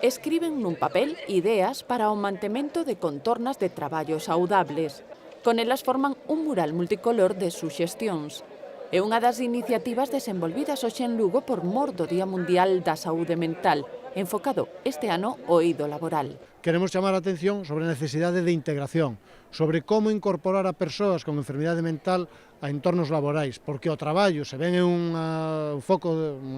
Escriben nun papel ideas para o mantemento de contornas de traballo saudables. Con elas forman un mural multicolor de suxestións. É unha das iniciativas desenvolvidas hoxe en Lugo por mor do Día Mundial da Saúde Mental, enfocado este ano ao eido laboral. Queremos chamar a atención sobre a necesidade de integración, sobre como incorporar a persoas con enfermidade mental a entornos laborais, porque o traballo, se ben é unha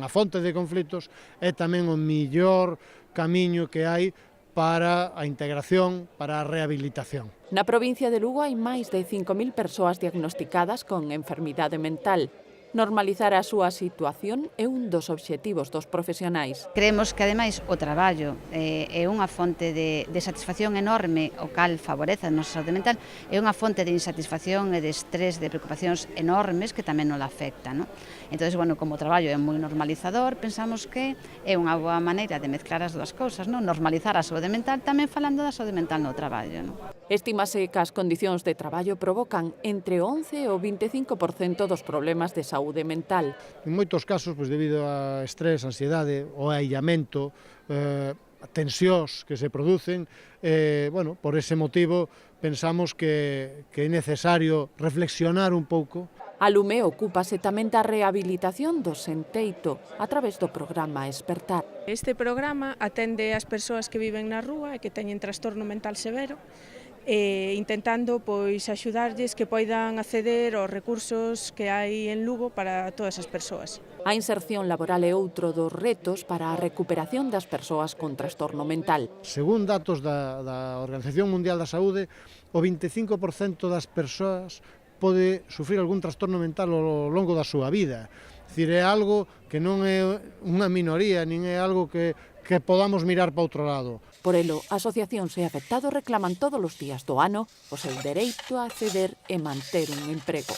fonte de conflitos, é tamén o millor camiño que hai para a integración, para a rehabilitación. Na provincia de Lugo hai máis de 5.000 persoas diagnosticadas con enfermidade mental. Normalizar a súa situación é un dos obxectivos dos profesionais. Creemos que, ademais, o traballo é unha fonte de satisfacción enorme, o cal favorece a nosa saúde mental, é unha fonte de insatisfacción e de estrés, de preocupacións enormes que tamén nos afecta, non? Entón, como o traballo é moi normalizador, pensamos que é unha boa maneira de mezclar as dúas cousas, non? Normalizar a saúde mental tamén falando da saúde mental no traballo, non? Estímase que as condicións de traballo provocan entre 11 e o 25% dos problemas de saúde mental. En moitos casos, debido a estrés, ansiedade, o aillamento, tensións que se producen, por ese motivo pensamos que é necesario reflexionar un pouco. A Lume ocúpase tamén da rehabilitación do senteito a través do programa Espertar. Este programa atende ás persoas que viven na rúa e que teñen trastorno mental severo, intentando axudarlles que poidan acceder aos recursos que hai en Lugo para todas as persoas. A inserción laboral é outro dos retos para a recuperación das persoas con trastorno mental. Según datos da Organización Mundial da Saúde, o 25% das persoas pode sufrir algún trastorno mental ao longo da súa vida. É algo que non é unha minoría, nin é algo que podamos mirar para outro lado. Por elo, asociacións e afectados reclaman todos os días do ano o seu dereito a acceder e manter un emprego.